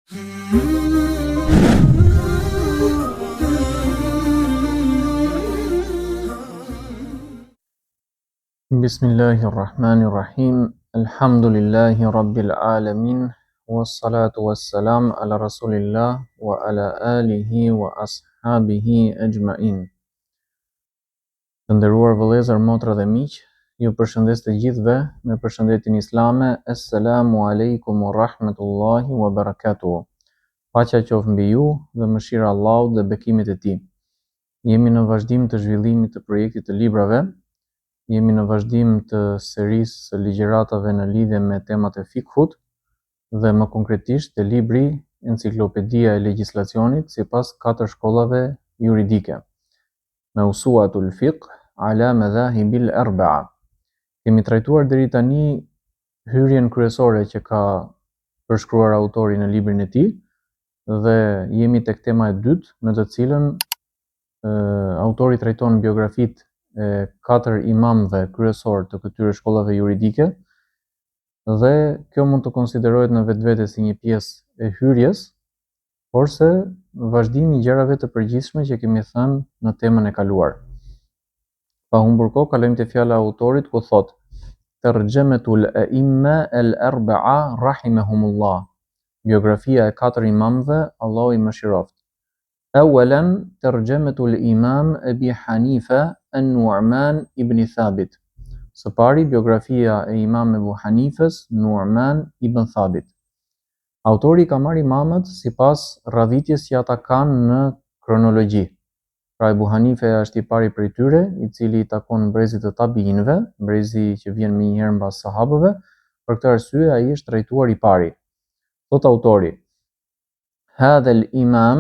Bismillahirrahmanirrahim. Alhamdulillahi rabbil alamin. Wassalatu wassalam ala rasulillah wa ala alihi wa ashabihi ajma'in. Të nderuar vëllezër, motra dhe miq, ju përshëndes të gjithëve me përshëndetjen islame. Assalamu alaikum wa rahmatullahi wa barakatuh. Paqja qoftë mbi ju dhe mëshira e Allahut dhe bekimet e tij. Jemi në vazhdim të zhvillimit të projektit të librave. Jemi në vazhdim të serisë së ligjëratave në lidhje me temat e fikhut dhe më konkretisht të libri Enciklopedia e Legjislacionit sipas 4 shkollave juridike. Mawsu'atul Fiqh ala madhahibil arba'a. Kemi trajtuar deri tani hyrjen kryesore që ka përshkruar autori në librin e tij dhe jemi tek tema e dytë në të cilën autori trajton biografitë e 4 imamëve kryesor të këtyre shkollave juridike dhe kjo mund të konsiderohet në vetvete si një pjesë e hyrjes, por se vazhdimi i gjërave të përgjithshme që kemi thënë në temën e kaluar. Pa humbur kohë, kalojmë te fjala e autorit ku thotë: Tarjamatul a'imma al-arba'a rahimahumullah. Biografia e 4 imamëve, Allahu i mëshiroft. Awalan tarjamatul imam Abi Hanifa an-Nu'man ibn Thabit. Së pari, biografia e imam Ebu Hanifës, Nu'man ibn Thabit. Autori ka marrë imamët sipas radhitjes që ata kanë në kronologji. Pra Ebu Hanife është i pari prej tyre, i cili i takon brezit të tabiinëve, brezi që vjen më një herë mbas sahabëve, për këtë arsye ai është trajtuar i pari. Thot autori: Hadha al-imam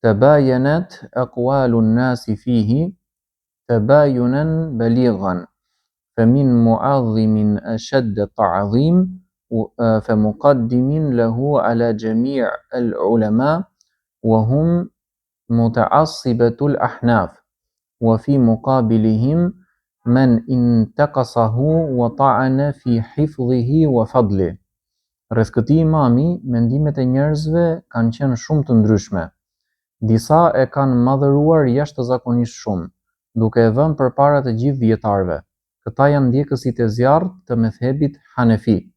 tabayanat aqwalu an-nasi fihi tabayunan balighan. فمن معظم أشد التعظيم فمقدم له على جميع العلماء وهم متعصبة الأحناف وفي مقابلهم من انتقصه وطعن في حفظه وفضله. Rreth këtij imami, mendimet e njerëzve kanë qenë shumë të ndryshme. Disa e kanë madhëruar jashtëzakonisht shumë, duke e vënë përpara të gjithë dietarëve. Këta janë ndjekësit e zjarrt të methebit Hanefi.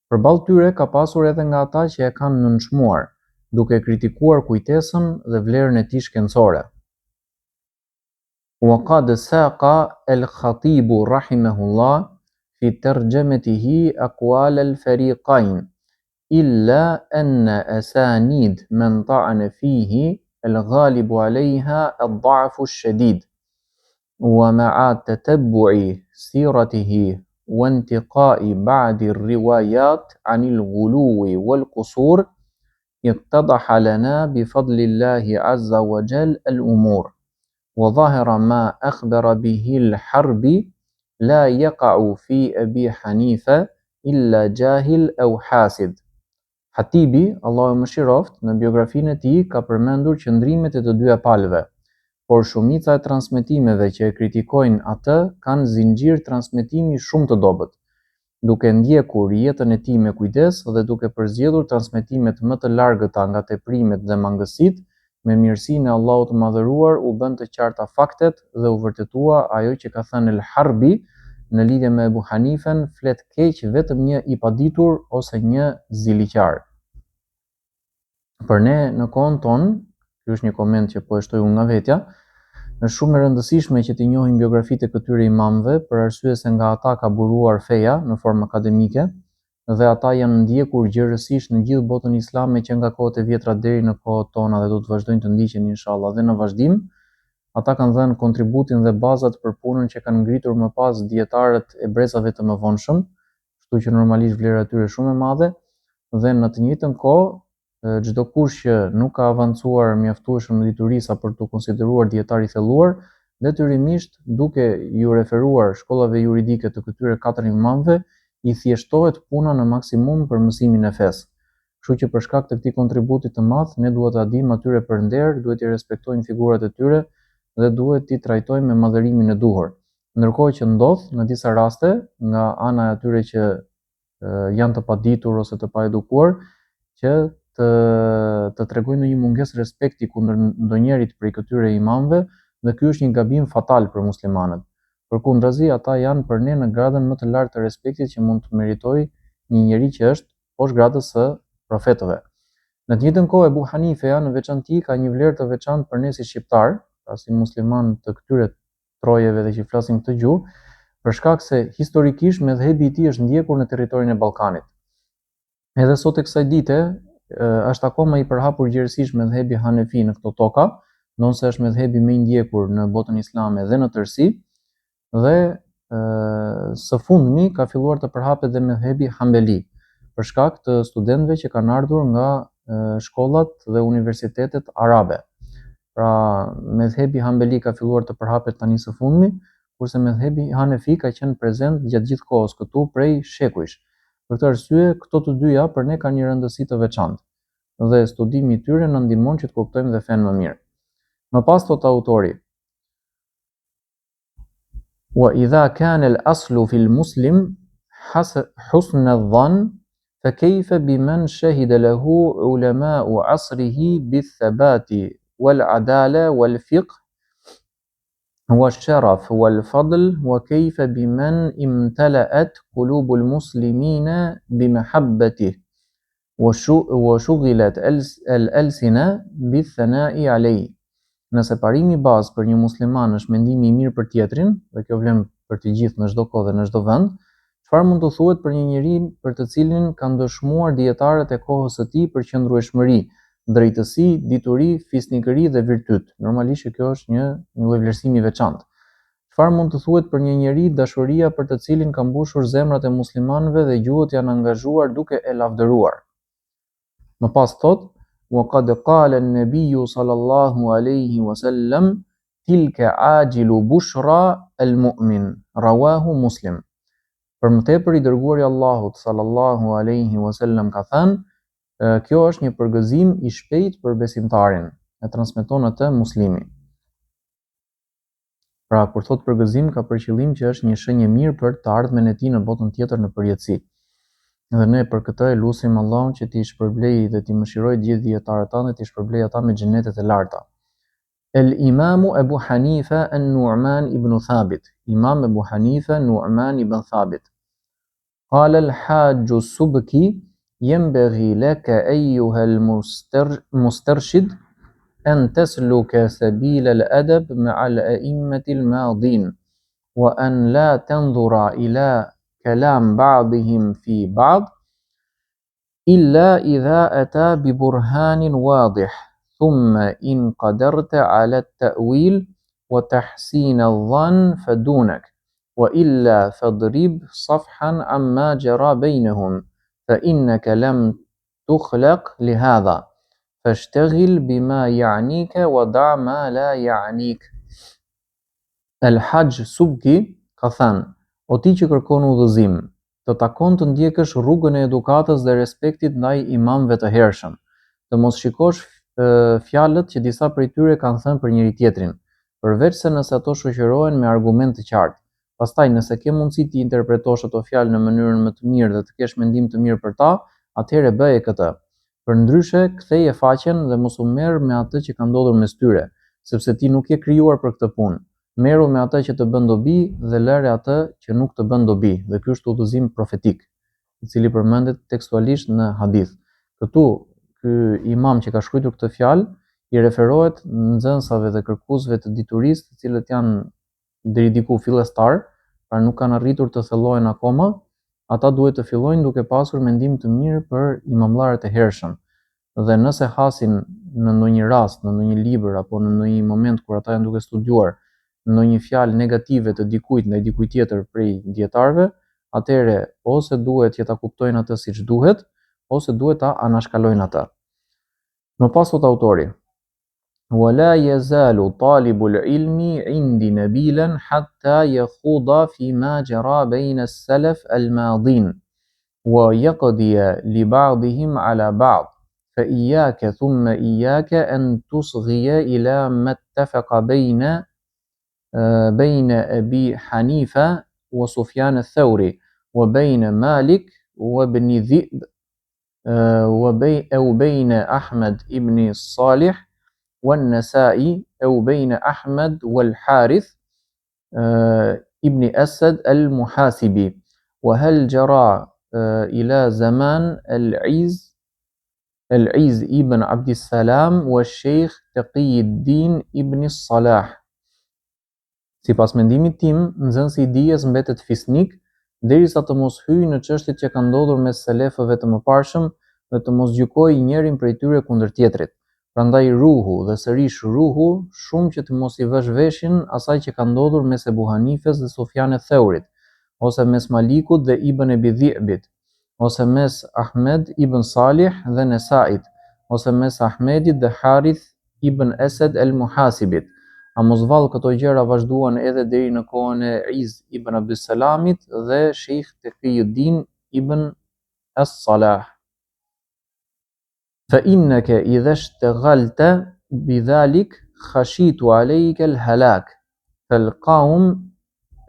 Përballë tyre ka pasur edhe nga ata që e kanë nënçmuar, duke kritikuar kujtesën dhe vlerën e tij shkencore. Wa qad saqa al-Khatib rahimahullah fi tarjamatihi aqwal al-fariqayn illa anna asanid man ta'ana fihi al-ghalib 'alayha ad-da'f ash-shadid. ومع تتبع سيرته وانتقاء بعض الروايات عن الغلو والقصور اتضح لنا بفضل الله عز وجل الأمور وظهر ما أخبر به الحربي لا يقع في أبي حنيفة إلا جاهل أو حاسد. Hatibi, Allahu mëshiroft, në biografinë e tij ka përmendur qëndrimet e të dyja palëve, por shumica e transmetimeve që e kritikojnë atë kanë zinxhir transmetimi shumë të dobët, duke ndjekur jetën e tij me kujdes dhe duke përzgjedhur transmetimet më të largëta nga teprimet dhe mangësitë, me mirësinë e Allahut të madhëruar u bën të qarta faktet dhe u vërtetua ajo që ka thënë El-Harbi në lidhje me Ebu Hanifen, flet keq vetëm një i paditur ose një ziliqar. Për ne në kohën tonë, ky është një koment që po e shtoj unë nga vetja, është shumë e rëndësishme që t'i njohim biografitë e këtyre imamëve, për arsye se nga ata ka buruar feja në formë akademike dhe ata janë ndjekur gjerësisht në gjithë botën islame që nga kohët e vjetra deri në kohët tona dhe do të vazhdojnë të ndiqen inshallah dhe në vazhdim. Ata kanë dhënë kontributin dhe bazat për punën që kanë ngritur më pas dietarët e brezave të mëvonshëm, kështu që normalisht vlera e tyre shumë e madhe dhe në të njëjtën kohë çdo kush që nuk ka avancuar mjaftueshëm në dituri sa për të konsideruar dietar i thelluar, detyrimisht duke ju referuar shkollave juridike të këtyre 4 imamëve, i thjeshtohet puna në maksimum për mësimin e fesë. Kështu që për shkak të këtij kontributi të madh, ne duhet ta dimë atyre për nder, duhet i respektojmë figurat e tyre dhe duhet t'i trajtojmë me madhërimin e duhur. Ndërkohë që ndodh në disa raste nga ana e atyre që janë të paditur ose të paedukuar, që të tregojnë një mungesë respekti kundër ndonjërit prej këtyre imamëve, dhe ky është një gabim fatal për muslimanët. Përkundrazi, ata janë për ne në gradën më të lartë të respektit që mund të meritojë një njeri që është poshtë gradës së profetëve. Në të njëjtën kohë, Ebu Hanifeja në veçanti ka një vlerë të veçantë për ne si shqiptar, pra si musliman të këtyre trojeve dhe që flasin këtë gjuhë, për shkak se historikisht medhhebi i tij është ndjekur në territorin e Ballkanit. Edhe sot e kësaj dite është akoma i përhapur gjerësisht medhhebi Hanefi në këto toka, ndonse është medhhebi më i ndjekur në botën islame dhe në tërësi, dhe së fundmi ka filluar të përhapet dhe medhhebi Hambeli, për shkak të studentëve që kanë ardhur nga shkollat dhe universitetet arabe. Pra, medhhebi Hambeli ka filluar të përhapet tani së fundmi, kurse medhhebi Hanefi ka qenë prezent gjatë gjithë kohës këtu prej shekujsh. Për këtë arsye, këto të dyja për ne kanë një rëndësi të veçantë, dhe studimi i tyre na ndihmon që të kuptojmë dhe fen më mirë. Më pas thot autori: Wa idha kana al-aslu fi al-muslim husn adh-dhann fa kayfa biman shahida lahu ulama'u 'asrihi bi-thabati wal-'adala wal-fiqh والشرف والفضل وكيف بمن امتلأت قلوب المسلمين بمحبته وشغلت الألسنة بالثناء عليه. Nëse parimi bazë për një musliman është mendimi i mirë për tjetrin, dhe kjo vlen për të gjithë në çdo kohë dhe në çdo vend, çfarë mund të thuhet për një njeri për të cilin kanë dëshmuar dietarët e kohës së tij për qëndrueshmëri, drejtësi, dituri, fisnikëri dhe virtyt? Normalisht kjo është një lloj vlerësimi i veçantë. Çfarë mund të thuhet për një njeri dashuria për të cilin ka mbushur zemrat e muslimanëve dhe gjuhët janë angazhuar duke e lavdëruar? Më pas thot: وقد قال النبي صلى الله عليه وسلم تلك عاجل بشرى المؤمن رواه مسلم. Për më tepër i dërguari Allahut sallallahu alaihi wasallam ka thënë, kjo është një përgëzim i shpejt për besimtarin, e transmeton atë Muslimi. Pra, kur thot përgëzim, ka për qëllim që është një shenjë e mirë për të ardhmen e tij në botën tjetër në përjetësi. Dhe ne për këtë e lutim Allahun që t'i shpërblej dhe t'i mëshiroj gjithë dietarët tanë dhe t'i shpërblej ata me xhenetet e larta. El-Imamu Ebu Hanifa an-Nu'man ibn Thabit. Imam Ebu Hanifa Nu'man ibn Thabit. قال الحاج السبكي ينبغي لك أيها المسترشد أن تسلك سبيل الأدب مع الأئمة الماضين وأن لا تنظر إلى كلام بعضهم في بعض إلا إذا أتى ببرهان واضح ثم إن قدرت على التأويل وتحسين الظن فدونك وإلا فاضرب صفحا عما جرى بينهم فإنك لم تخلق لهذا فاشتغل بما يعنيك ودع ما لا يعنيك. El-Hajj Subki ka thënë: O ti që kërkon udhëzim, të takon të ndjekësh rrugën e edukatës dhe respektit ndaj imamëve të hershëm, të mos shikosh fjalët që disa prej tyre kanë thënë për njëri tjetrin, përveç se nëse ato shoqërohen me argument të qartë. Pastaj, nëse ke mundësi të interpretosh ato fjalë në mënyrën më të mirë dhe të kesh mendim të mirë për ta, atëherë bëje këtë. Përndryshe, ktheje faqen dhe mos u merr me atë që ka ndodhur mes tyre, sepse ti nuk je krijuar për këtë punë. Merru me atë që të bën dobi dhe lëre atë që nuk të bën dobi. Dhe ky është udhëzim profetik, i cili përmendet tekstualisht në hadith. Këtu ky imam që ka shkruar këtë fjalë i referohet nxënësave dhe kërkuesve të diturisë, të cilët janë deri diku fillestar, pra nuk kanë arritur të thellohen akoma. Ata duhet të fillojnë duke pasur mendim të mirë për imamllarët e hershëm. Dhe nëse hasin në ndonjë rast, në ndonjë libër apo në ndonjë moment kur ata janë duke studiuar ndonjë fjalë negative të dikujt ndaj dikujt tjetër prej dietarëve, atëherë ose duhet që ta kuptojnë atë siç duhet, ose duhet ta anashkalojnë atë. Më pas thot autori: ولا يزال طالب العلم عندي نبيلا حتى يخوض فيما جرى بين السلف الماضين ويقضي لبعضهم على بعض فإياك ثم إياك أن تصغي إلى ما اتفق بين أبي حنيفة وسفيان الثوري وبين مالك وابن ذئب أو بين أحمد ابن الصالح والنسائي أو بين أحمد والحارث ابن أسد المحاسبي. وهل جرى إلى زمان العز ابن عبد السلام والشيخ تقي الدين ابن الصلاح. Sipas mendimit tim, nxënësi i dijes mbetet fisnik derisa të mos hyjë në çështjet që kanë ndodhur mes selefëve të mëparshëm dhe të mos gjykojë njërin prej tyre kundër tjetrit. Prandaj ruhu dhe sërish ruhu shumë që të mos i vësh veshin asaj që ka ndodhur mes Ebu Hanifes dhe Sufjan e Theurit, ose mes Malikut dhe Ibn Abi Dhi'bit, ose mes Ahmed ibn Salih dhe Nesait, ose mes Ahmedit dhe Harith ibn Asad el-Muhasibit. A mos vallë këto gjëra vazhduan edhe deri në kohën e Iz ibn Abdussalamit dhe Sheikh Taqiyuddin ibn as-Salah. فإنك إذا اشتغلت بذلك خشيت عليك الهلاك. فالقوم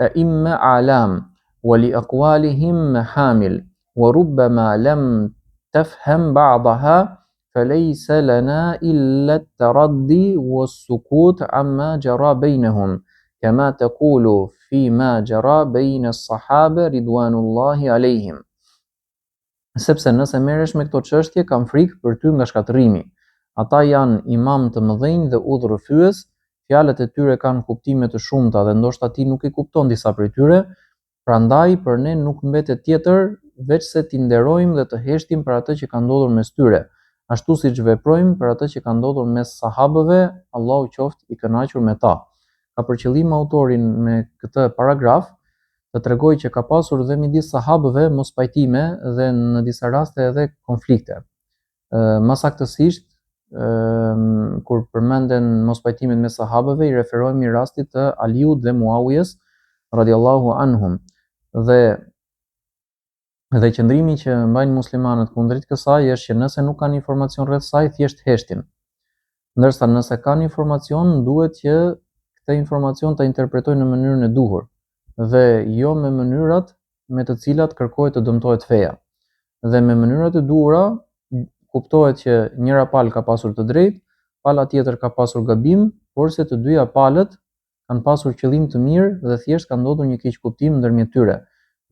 أئمة أعلام ولأقوالهم محامل وربما لم تفهم بعضها فليس لنا إلا التردي والسكوت عما جرى بينهم كما تقول فيما جرى بين الصحابة رضوان الله عليهم. Sepse nëse merresh me këto çështje kam frikë për ty nga shkatërrimi. Ata janë imam të mëdhenj dhe udhërrëfyes, fjalët e tyre kanë kuptime të shumta dhe ndoshta ti nuk i kupton disa prej tyre, prandaj për ne nuk mbetet tjetër veç se t'i nderojmë dhe të heshtim për atë që ka ndodhur mes tyre, ashtu siç veprojmë për atë që ka ndodhur mes sahabëve, Allahu qoftë i kënaqur me ta. Ka për qëllim autorin me këtë paragraf të tregoj që ka pasur dhe midis sahabëve mos pajtime dhe në disa raste edhe konflikte. Më saktësisht, kur përmenden mos pajtimet me sahabëve, i referohemi rastit të Aliut dhe Muawijes radiallahu anhum. Dhe qëndrimi që mbajnë muslimanët kundrejt kësaj është që nëse nuk kanë informacion rreth saj, thjesht heshtin. Ndërsa nëse kanë informacion, duhet që këtë informacion të interpretojnë në mënyrën e duhur dhe jo me mënyrat me të cilat kërkohet të dëmtohet feja. Dhe me mënyrat e duhura kuptohet që njëra palë ka pasur të drejtë, pala tjetër ka pasur gabim, por se të dyja palët kanë pasur qëllim të mirë dhe thjesht ka ndodhur një keq kuptim ndërmjet tyre.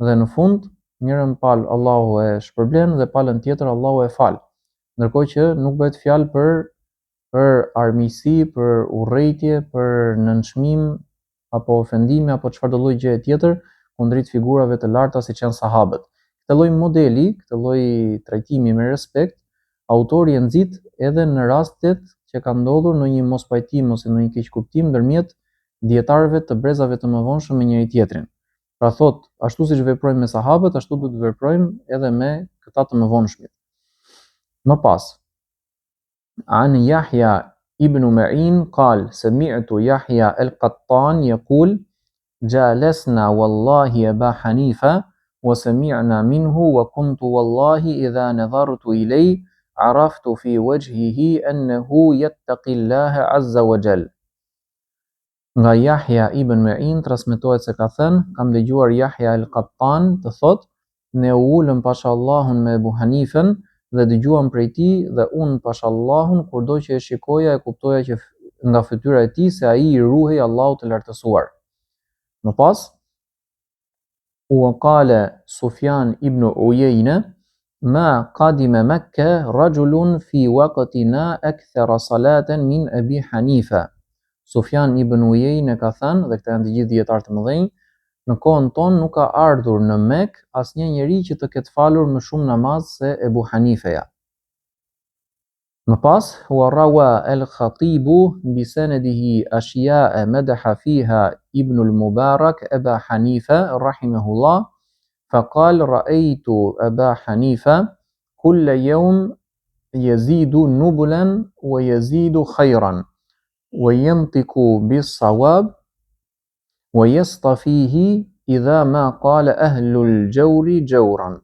Dhe në fund, njërën palë Allahu e shpërblen dhe palën tjetër Allahu e fal. Ndërkohë që nuk bëhet fjalë për armiqësi, për urrëtie, për nënçmim apo ofendime apo çfarëdo lloj gjëje tjetër kundrejt figurave të larta siç janë sahabët. Këtë lloj modeli, këtë lloj trajtimi me respekt, autori e nxit edhe në rastet që ka ndodhur në një mospajtim ose në një keq kuptim ndërmjet dietarëve të brezave të mëvonshëm me njëri tjetrin. Pra thot, ashtu siç veprojmë me sahabët, ashtu duhet të veprojmë edhe me këta të mëvonshmit. Më pas, عن يحيى ابن معين قال سمعت يحيى القطان يقول جالسنا والله أبا حنيفة وسمعنا منه وكنت والله إذا نظرت إليه عرفت في وجهه أنه يتقي الله عز وجل. Nga Yahya ibn Ma'in transmetohet se ka thënë, kam dëgjuar Yahya el-Qattan të thotë, ne u ulëm pasha Allahun me Ebu Hanifen dhe dëgjuam prej tij dhe unë pasha Allahun kurdo që e shikoja e kuptoja që nga fytyra e tij se ai i ruhej Allahut të lartësuar. Më pas, وقال سفيان ابن عيينة ما قدم مكة رجل في وقتنا أكثر صلاة من أبي حنيفة. Sufjan ibn Uyejne ka thënë, dhe këta janë të gjithë dietarë të mëdhenj, në kohën tonë nuk ka ardhur në Mekë asnjë njeri që të ketë falur më shumë namaz se Ebu Hanifeja. Më pas, وروى الخطيب بسنده أشياء مدح فيها ابن المبارك أبا حنيفة رحمه الله فقال رأيت أبا حنيفة كل يوم يزيد نبلا ويزيد خيرا وينطق بالصواب ويصطفيه إذا ما قال أهل الجور جورا.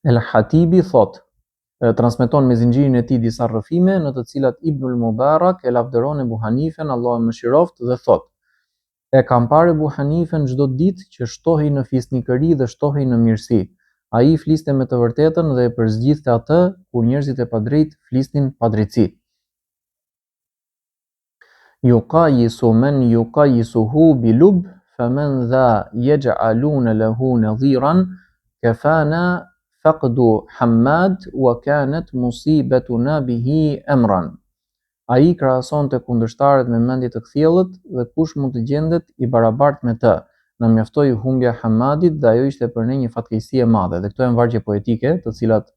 El-Hatibi thot, transmeton me zinxhirin e tij disa rrëfime në të cilat Ibnul Mubarak e lavdëron Ebu Hanifen, Allahu e mëshiroft, dhe thot: E kam parë Ebu Hanifen çdo ditë që shtohej në fisnikëri dhe shtohej në mirësi, Ai fliste me të vërtetën dhe e përzgjidhte atë kur njerëzit e padrejtë flisnin padrejtësi. Yuqayisu man yuqayisuhu bilub faman dha yaj'aluna lahu nadhiran kafana faqdu Hammad wa kanat musibatuna bihi amran. Ai krahasonte kundërshtarët me mendje të kthjellët dhe kush mund të gjendet i barabartë me të. Na mjaftoi humbja e Hammadit dhe ajo ishte për ne një fatkeqësi e madhe. Dhe këto janë vargje poetike, të cilat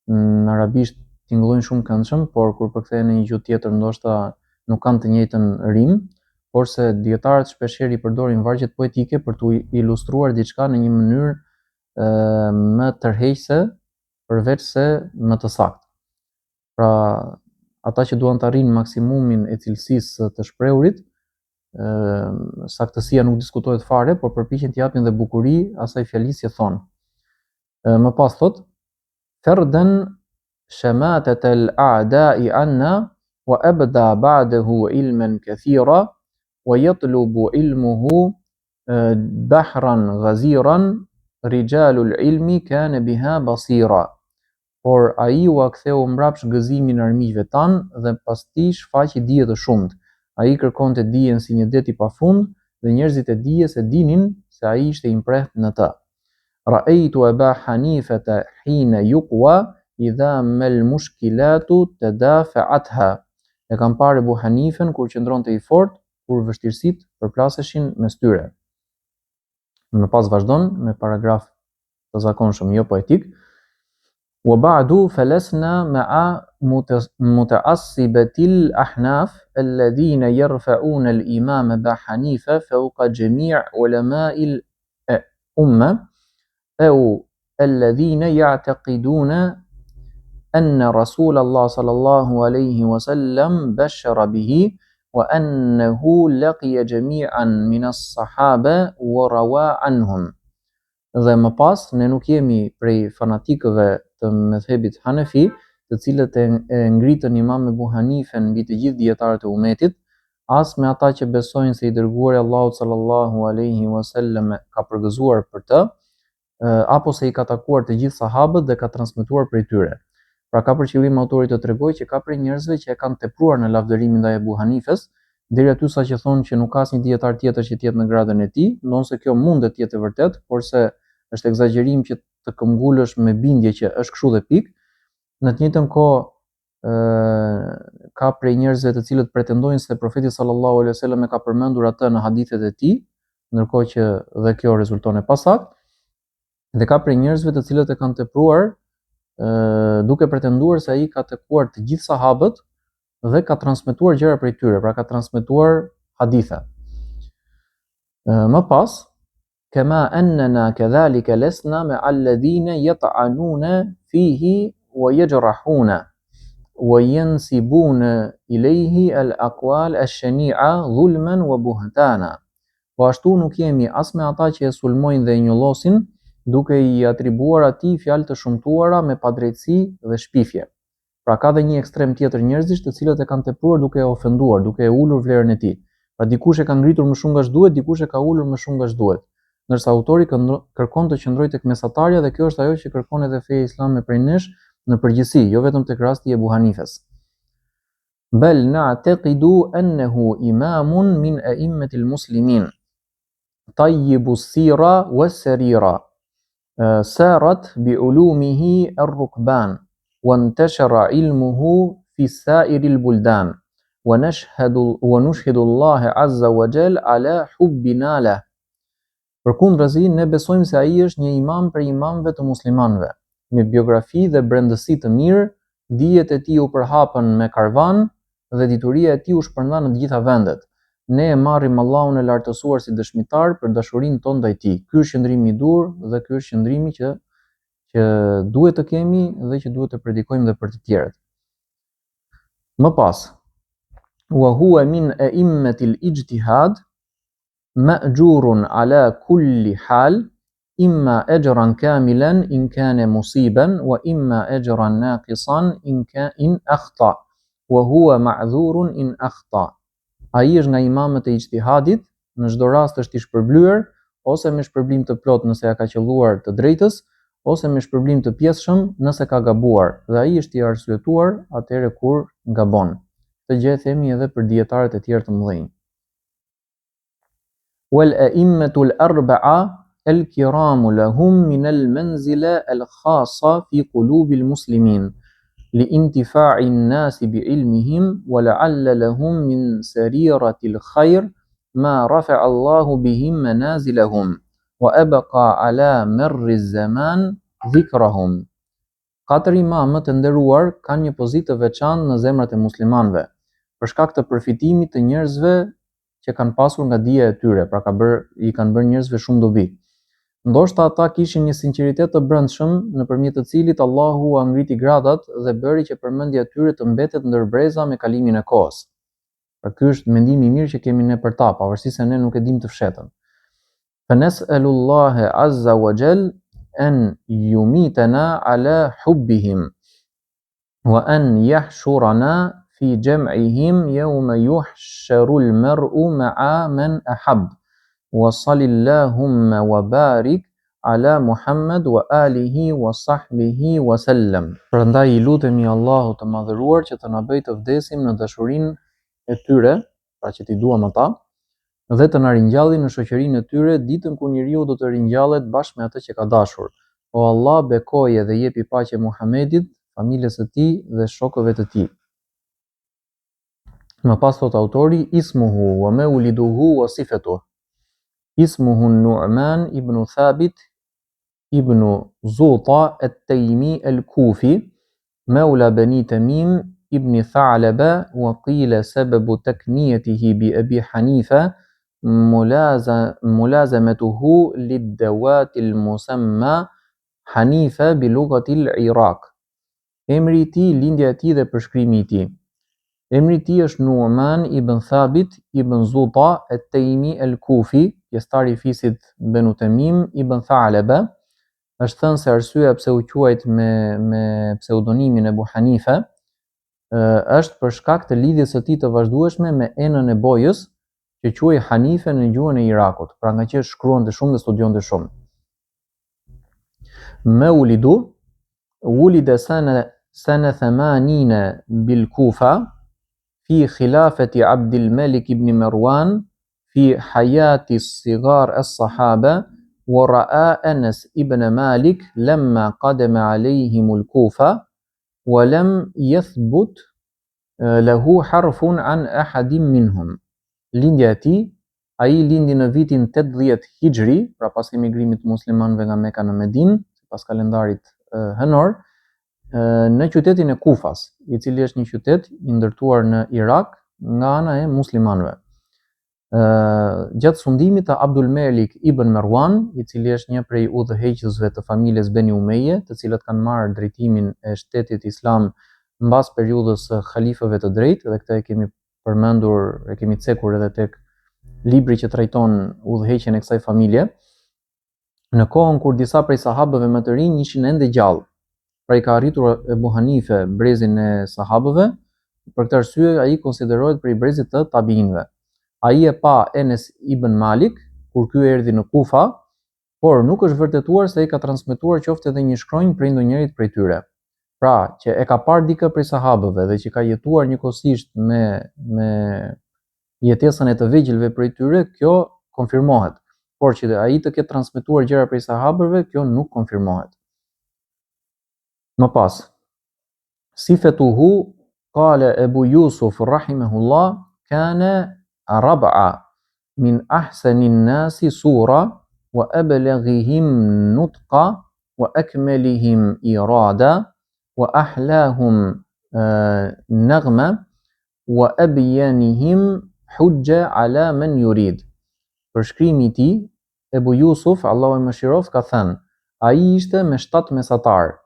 në arabisht tingëllojnë shumë këndshëm, por kur përkthehen në një gjuhë tjetër ndoshta nuk kanë të njëjtën rimë, por se dietarët shpeshherë i përdorin vargjet poetike për të ilustruar diçka në një mënyrë më tërheqëse përveç se më të saktë. Pra, ata që duan të arrijnë maksimumin e cilësisë të shprehurit, saktësia nuk diskutohet fare, por përpiqen të japin dhe bukuri asaj fjalisë që thonë. Më pas thot: Ferdan shamatat al-a'da'i anna wa abda ba'dahu ilman kathira wa yatlubu ilmuhu bahran ghaziran rijalul ilmi kana biha basira. Por ai u aktheu mbrapsht gëzimin e armiqve tan dhe pas tij shfaqi dije të shumtë. Ai kërkonte dijen si një det i pafund dhe njerëzit e dijes e dinin se ai ishte i mprehtë në të. Ra'aytu Aba Hanifata hina yuqwa idha mal mushkilatu tadafa'atha. E kam parë Abu Hanifen kur qëndronte i fortë kur vështirësitë përplaseshin mes tyre. Më pas vazhdon me paragraf të zakonshëm jo poetik. وبعد فلسنا مع متعصبة الأحناف الذين يرفعون الإمام أبا حنيفة فوق جميع علماء الأمة أو الذين يعتقدون أن رسول الله صلى الله عليه وسلم بشر به وأنه لقي جميعا من الصحابة وروى عنهم. Dhe më pas, ne nuk jemi prej fanatikëve të mezhebit Hanefi, të cilët e ngritën Imam Ebu Hanifen mbi të gjithë dietarët e umetit, as me ata që besojnë se i dërguari Allahut sallallahu alaihi wasallam ka përgëzuar për të, apo se i ka takuar të gjithë sahabët dhe ka transmetuar prej tyre. Pra ka për qëllim autori të tregojë që ka prej njerëzve që e kanë tepruar në lavdërimin ndaj Ebu Hanifes, deri aty sa që thonë që nuk ka asnjë dietar tjetër që të jetë në gradën e tij, ndonse kjo mundet të jetë e vërtet, por se është egzagerim që të këmbgulësh me bindje që është kështu dhe pikë. Në të njëjtën kohë ka prej njerëzve të cilët pretendojnë se profeti sallallahu alaihi wasallam e ka përmendur atë në hadithet e tij, ndërkohë që dhe kjo rezulton e pasakt. Dhe ka prej njerëzve të cilët e kanë tepruar duke pretenduar se ai ka takuar të gjithë sahabët dhe ka transmetuar gjëra prej tyre, pra ka transmetuar hadithe. Më pas كما أننا كذلك لسنا مع الذين يطعنون فيه ويجرحون وينسبون إليه الأقوال الشنيعة ظلما وبهتانا. Po ashtu nuk jemi as me ata që e sulmojnë dhe e njollosin, duke i atribuar atij fjalë të shumtuara me padrejtësi dhe shpifje. Pra ka dhe një ekstrem tjetër njerëzish të cilët e kanë tepruar duke e ofenduar, duke e ulur vlerën e tij. Pra dikush e ka ngritur më shumë nga ç'duhet, dikush e ka ulur më shumë nga ç'duhet. Ndërsa autori kërkon të qëndrojë tek mesatarja dhe kjo është ajo që kërkon edhe feja islame prej nesh në përgjithësi, jo vetëm tek rasti i Ebu Hanifes. Bel na'taqidu annahu imamun min a'immati al-muslimin tayyibu as-sira was-sarira sarat bi'ulumihi ar-rukban wantashara ilmuhu fi sa'iri al-buldan wa nushhidu Allah azza wa jal ala hubbina lah. Përkundrazi, ne besojmë se ai është një imam për imamëve të muslimanëve, me biografi dhe brendësi të mirë, dijet e tij u përhapën me karvan dhe dituria e tij u shpërnda në të gjitha vendet. Ne e marrim Allahun e lartësuar si dëshmitar për dashurinë tonë ndaj tij. Ky është qëndrimi i dur dhe ky është qëndrimi që duhet të kemi dhe që duhet të predikojmë dhe për të tjerët. Më pas, wa huwa min a'immatil ijtihad مأجور على كل حال إما أجرا كاملا إن كان مصيبا وإما أجرا ناقصا إن أخطأ وهو معذور إن أخطأ. Ai është nga imamët e ijtihadit, në çdo rast është i shpërblyer ose me shpërblim të plot nëse ja ka qelluar të drejtës, ose me shpërblim të pjesshëm nëse ka gabuar dhe ai është i arsyetuar atëherë kur gabon. Këtë gjë e themi edhe për dietarët e tjerë të mëdhenj. Wal a'immatul arba'a al-kiramu lahum min al-manzila al-khassa fi qulubil muslimin لانتفاع الناس بعلمهم ولعل لهم من سريرة الخير ما رفع الله بهم منازلهم وأبقى على مر الزمان ذكرهم. Katër imam të nderuar kanë një pozitë të veçantë në zemrat e muslimanëve, për shkak të përfitimit të njerëzve që kanë pasur nga dija e tyre, pra i kanë bërë njerëzve shumë dobi. Ndoshta ata kishin një sinqeritet të brendshëm nëpërmjet të cilit Allahu a ngriti gradat dhe bëri që përmendja e tyre të mbetet ndër breza me kalimin e kohës. Pra ky është mendimi i mirë që kemi ne për ta, pavarësisht se ne nuk e dimë të fshetën. Fanas'alullaha azza wa jall an yumitana ala hubbihim wa an yahshurana fi jam'ihim yawma yuhsharu al-mar'u ma'a man ahab. Wa salillahumma wa barik ala Muhammad wa alihi wa sahbihi wa sallam. Prandaj i lutemi Allahut të madhëruar që të na bëjë të vdesim në dashurinë e tyre, pra që t'i duam ata, dhe të na ringjallë në shoqërinë e tyre ditën kur njeriu do të ringjallet bashkë me atë që ka dashur. O Allah, bekoje dhe jepi paqe Muhamedit, familjes së tij dhe shokëve të tij. Më pas thot autori, ismuhu wa mauliduhu wa sifatuhu. Ismuhu Nu'man ibn Thabit ibn Zuta at-Taymi al-Kufi مولى بني تميم ابن ثعلبة وقيل سبب تكنيته بأبي حنيفة ملازمته للدوات المسمى حنيفة بلغة العراق. Emri i tij, lindja e tij dhe përshkrimi i tij. Emri i tij është Nu'man ibn Thabit ibn Zuta at-Taymi al-Kufi, pjesëtar i fisit Banu Tamim ibn Tha'laba. Është thënë se arsyeja pse u quajt me pseudonimin Ebu Hanife është për shkak të lidhjes së tij të vazhdueshme me enën e bojës që quhej Hanife në gjuhën e Irakut, pra nga që shkruante shumë dhe studionte shumë. Maulidu wulida sana 80 bil Kufa fi khilafati Abdul Malik ibn Marwan fi hayati الصغار الصحابة ورأى أنس ابن مالك لما قدم عليهم الكوفة ولم يثبت له حرف عن أحد منهم. Lindja e tij, ai lindi në vitin 80 Hijri, pra pas emigrimit të muslimanëve nga Mekka në Medinë, sipas kalendarit hënor, në qytetin e Kufas, i cili është një qytet i ndërtuar në Irak nga ana e muslimanëve. Gjatë sundimit të Abdul Malik ibn Marwan, i cili është një prej udhëheqësve të familjes Beni Umeje, të cilët kanë marrë drejtimin e shtetit islam mbas periudhës së halifëve të drejtë, dhe këtë e kemi përmendur, e kemi cekur edhe tek libri që trajton udhëheqjen e kësaj familje. Në kohën kur disa prej sahabëve më të rinj ishin ende gjallë, pra i ka arritur Ebu Hanife brezin e sahabëve, për këtë arsye ai konsiderohet prej brezit të tabiinëve. Ai e pa Enes ibn Malik kur ky erdhi në Kufa, por nuk është vërtetuar se ai ka transmetuar qoftë edhe një shkronjë prej ndonjërit prej tyre. Pra, që e ka parë dikë prej sahabëve dhe që ka jetuar njëkohësisht me jetesën e të vegjëlve prej tyre, kjo konfirmohet. Por që ai të ketë transmetuar gjëra prej sahabëve, kjo nuk konfirmohet. Më pas, sifatuhu qala Abu Yusuf rahimahullah kana rab'a min ahsanin nasi sura wa ablaghihim nutqa wa akmalihim irada wa ahlahum naghma wa abyanihim hujja ala man yurid. Përshkrimi i tij, Ebu Yusuf, Allahu e mëshiroft, ka thënë: ai ishte me 7 mesatar,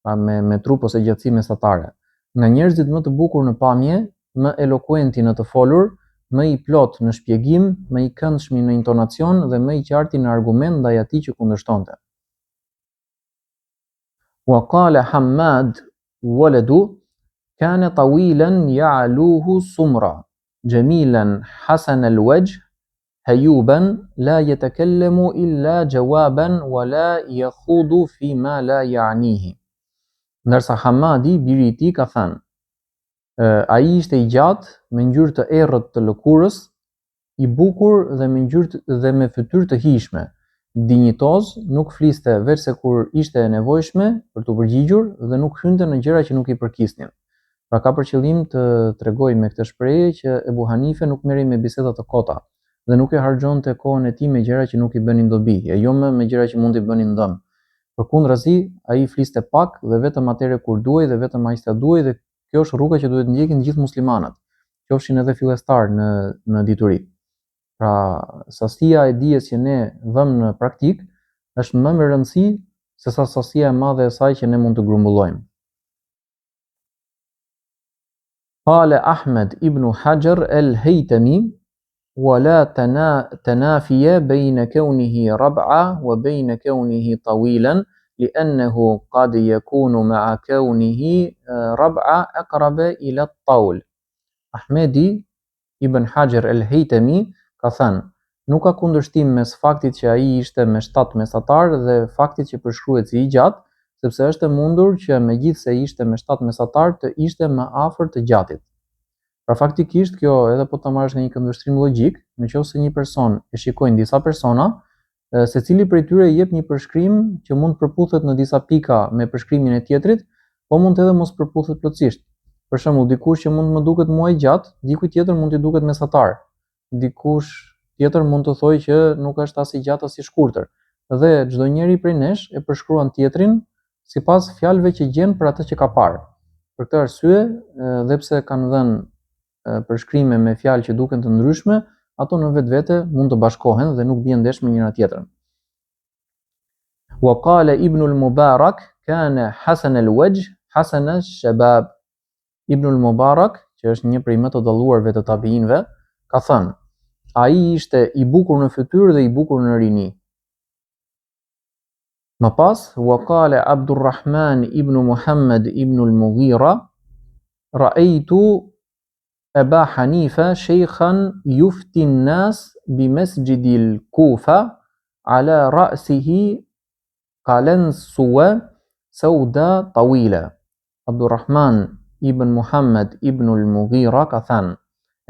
pra me trup ose gjatësi mesatare, nga njerëzit më të bukur në pamje, më elokuenti në të folur, më i plot në shpjegim, më i këndshëm në intonacion dhe më i qartë në argument ndaj atij që kundërshtonte. Wa qala Hammad waladu kana tawilan ya'luhu sumra jamilan hasan al-wajh هيوبا لا يتكلم إلا جوابا ولا يخوض فيما لا يعنيه. Ndërsa Hamadi, biri I tij, ka thënë: ai ishte I gjatë, me ngjyrë të errët të lëkurës, I bukur dhe me fytyrë të hijshme, dinjitoz, nuk fliste veçse kur ishte e nevojshme për të përgjigjur dhe nuk hynte në gjëra që nuk I përkisnin. Pra ka për qëllim të tregoj me këtë shprehje që Ebu Hanife nuk merrej me biseda të kota dhe nuk e harxhonte kohën e tij me gjëra që nuk I bënin dobi, e jo me gjëra që mund t'i bënin dëm. Përkundrazi, ai fliste pak dhe vetëm atëherë kur duhej dhe vetëm aq sa duhej, dhe kjo është rruga që duhet ndjekin gjithë muslimanët, qofshin edhe fillestar në dituri. Pra, sasia e dijes që ne vëmë në praktik është më me rëndësi se sa sasia e madhe e saj që ne mund të grumbullojmë. Qala Ahmed ibn Hajar al-Haytami: ولا تنافي بين كونه ربعا وبين كونه طويلا لأنه قد يكون مع كونه ربعا أقرب إلى الطول. Ahmedi ibn Hajar al-Haytami ka thënë: nuk ka kundërshtim mes faktit që ai ishte me 7 mesatar dhe faktit që përshkruhet si I gjatë, sepse është e mundur që megjithse ishte me 7 mesatar të ishte më afër të gjatit. Pra faktikisht kjo edhe po ta marrësh nga një këndvështrim logjik, nëse një person e shikojnë disa persona, secili prej tyre jep një përshkrim që mund përputhet në disa pika me përshkrimin e tjetrit, po mund edhe mos përputhet plotësisht. Për shembull, dikush që mund të më duket mua I gjatë, dikujt tjetër mund t'i duket mesatar. Dikush tjetër mund të thojë që nuk është as I gjatë as I shkurtër. Dhe çdo njeri prej nesh e përshkruan tjetrin sipas fjalëve që gjen për atë që ka parë. Për këtë arsye, dhe pse kanë dhënë përshkrime me fjalë që duken të ndryshme, ato në vetvete mund të bashkohen dhe nuk bien ndesh me njëra tjetrën. Wa qala Ibn al-Mubarak kana hasan al-wajh hasan al-shabab. Ibn al-Mubarak, që është një prej më të dalluarve të tabiinëve, ka thënë: ai ishte I bukur në fytyrë dhe I bukur në rini. Më pas, wa qala Abdurrahman ibn Muhammad ibn al-Mughira: ra'aytu Aba Hanifa shaykhan yufti an-nas bi masjid al-Kufa ala ra'sihi qalansuwa sauda tawila. Abdurrahman ibn Muhammad ibn al-Mughira ka thënë: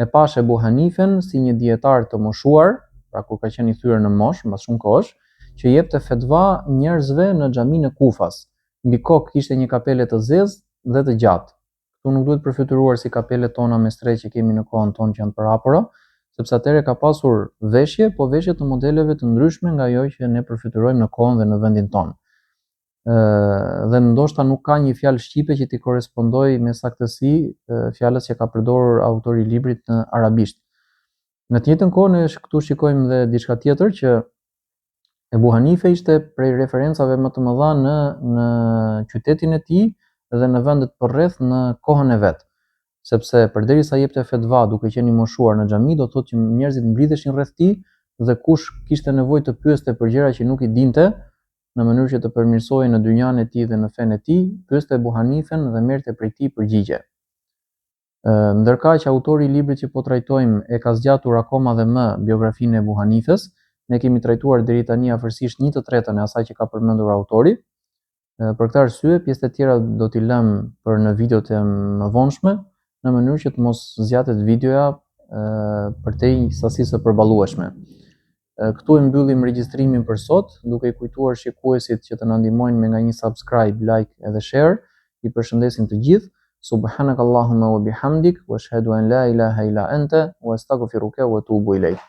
e pash Ebu Hanifen si një dietar të moshuar, pra kur ka qenë I thyer në moshë mbas shumë kohësh, që jepte fetva njerëzve në xhaminë e Kufas. Mbi kokë kishte një kapele të zezë dhe të gjatë. Këtu nuk duhet përfituar si kapelet tona me stre që kemi në kohën tonë që janë përhapura, sepse atëherë ka pasur veshje, po veshje të modeleve të ndryshme nga ajo që ne përfiturojmë në kohën dhe në vendin tonë. Dhe ndoshta nuk ka një fjalë shqipe që t'i korrespondojë me saktësi fjalës që ka përdorur autori I librit në arabisht. Në të njëjtën kohë ne këtu shikojmë edhe diçka tjetër, që Ebu Hanife ishte prej referencave më të mëdha në qytetin e tij dhe në vendet përreth në kohën e vet. Sepse përderisa jepte fetva duke qenë I moshuar në xhami, do thotë që njerëzit mblidheshin rreth tij dhe kush kishte nevojë të pyeste për gjëra që nuk I dinte, në mënyrë që të përmirësojë në dynjan e tij dhe në fenë e tij, pyeste Ebu Hanifen dhe merrte prej tij përgjigje. Ndërkaq që autori I librit që po trajtojmë e ka zgjatur akoma dhe më biografinë e Ebu Hanifes, ne kemi trajtuar deri tani afërsisht 1/3 e asaj që ka përmendur autori. Për këtë arsye, pjesët e tjera do t'i lëm për në videot e mëvonshme, në mënyrë që të mos zgjatet videoja përtej sasisë së përballueshme. Këtu e mbyllim regjistrimin për sot, duke I kujtuar shikuesit që të na ndihmojnë me nga një subscribe, like edhe share. I përshëndesim të gjithë. Subhanakallahumma wa bihamdik, wa ashhadu an la ilaha illa anta, wa astaghfiruka wa atubu ilayk.